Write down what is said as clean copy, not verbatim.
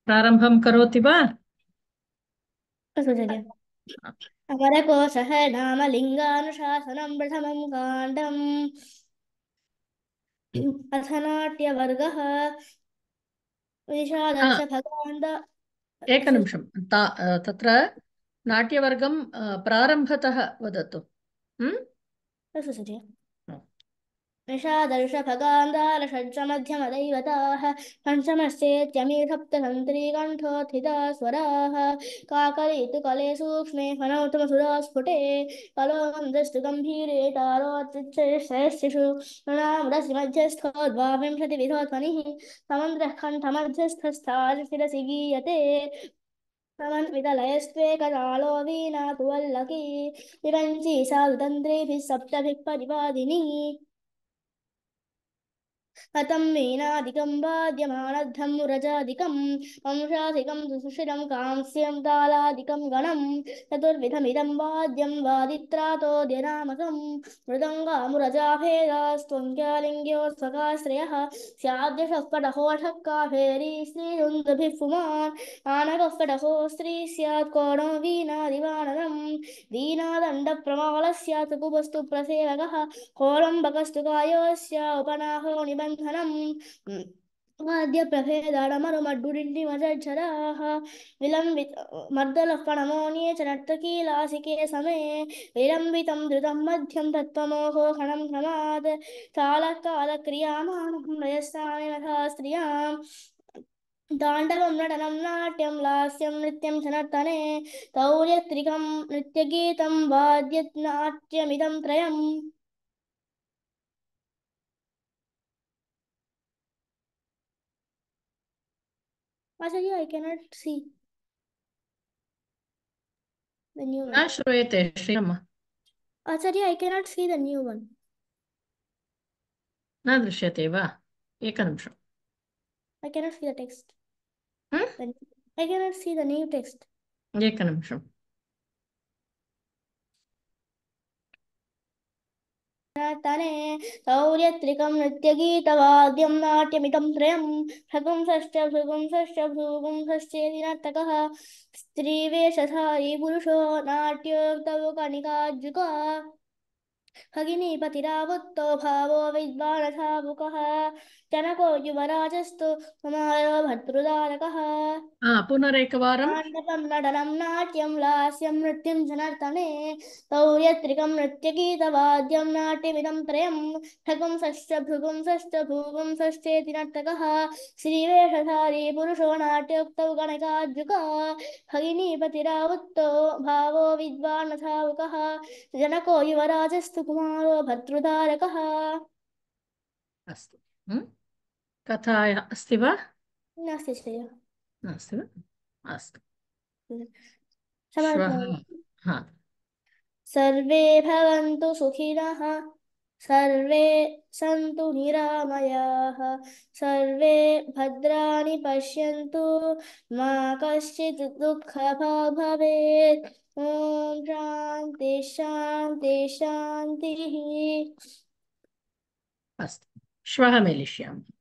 प्रारम्भं करोति वा? प्रसुजर्य अमरकोशः नाम लिङ्गानुशासनं प्रथमं काण्डम् अथ नाट्यवर्गः आ, विशादर्शभगान्ध एकनिमिषं तत्र नाट्यवर्गं प्रारम्भतः वदतु। म्? प्रसुजर्य निषादर्शभगान्धारषड्जमध्यमदैवताः पञ्चमश्चेत्यमी सप्ततन्त्रीकण्ठोत्थिता स्वराः काकलीतु कले सूक्ष्मे फणौतमसुरास्फुटे कलो मन्दस्तु गम्भीरे तारोत्तिच्छिषु नृणामुरसि मध्यस्थो द्वाविंशतिविधोध्वनिः समन्द्रः कण्ठमध्यस्थस्थाशिरसि गीयते समन्वितलयस्त्वेकतालो वीणा तु वल्लकी विरञ्ची साधुतन्त्रीभिः सप्तभिः परिपादिनी हतं मीनादिकं वाद्यमानद्धं मुरजादिकं वंशादिकं सुशिरं कांस्यं तालादिकं गणं चतुर्विधमिदं वाद्यं वादित्रातोद्यनामकं मृदङ्गामुरजाभेदास्त्वङ्क्यालिङ्ग्यो स्वकाश्रयः स्याद्यशः पटहोषः काफेरी श्रीरुन्दभिः पुमान् आनकः पटहो स्त्री स्यात् कोणो वीणादिवाणरं वीणादण्डप्रमालः स्यात् कुपस्तु प्रसेवकः कोलम्बकस्तु कायोस्य उपनाहो निबन्धनम् वाद्यप्रभेदाडमरुमड्डुडिण्डिमजज्झराः विलम्बित मर्दलः च नर्तकीलासिके समे विलम्बितं द्रुतं मध्यं तत्त्वमोहो खणं क्रमात् कालकालक्रियामाणं लयस्थाने नथा स्त्रियाम् ताण्डवं नटनं नाट्यं लास्यं नृत्यं च नर्तने तौर्यत्रिकं नृत्यगीतं वाद्यनाट्यमिदं त्रयम् Acharya, I cannot see the new न one. श्रूयते श्रीरಮ್ಮ. Acharya, I cannot see the new one. न दृश्यते वा? एकनिमिषम्. I cannot see the text. M? I cannot see the new text. एकनिमिषम्. तने तौर्यत्रिकं नृत्यगीतवाद्यं नाट्यमिदं त्रयं शकुंसश्च भृगुंसश्च भ्रूगुंसश्चेति नर्तकः स्त्रीवेषधारी पुरुषो नाट्योक्तौ कणिकाज्जुका भगिनीपतिरावुत्तो भावो विद्वानसाबुकः जनको युवराजस्तु कुमारो भर्तृदारकः पुनरेकवारं. ताण्डवं नटनं नाट्यं लास्यं नृत्यं जनार्दने तौर्यत्रिकं नृत्यगीतवाद्यं नाट्यमिदं त्रयं ठगुंसश्च भृगुंसश्च भूगुंसश्चेति नर्तकः श्रीवेषधारी पुरुषो नाट्योक्तौ गणकाद्युका भगिनीपतिरावुत्तो भावो विद्वानसावुकः जनको युवराजस्तु कुमारो भर्तृदारकः अस्तु. कथा अस्ति वा? नास्ति श्रेय नास्ति वा? अस्तु. श्वः. समर्पयामि हा. सर्वे भवन्तु सुखिनः सर्वे सन्तु निरामयाः सर्वे भद्राणि पश्यन्तु मा कश्चित् दुःखभाग् भवेत् ॐ शान्ति शान्ति शान्तिः अस्तु. श्वः मेलिष्यामः.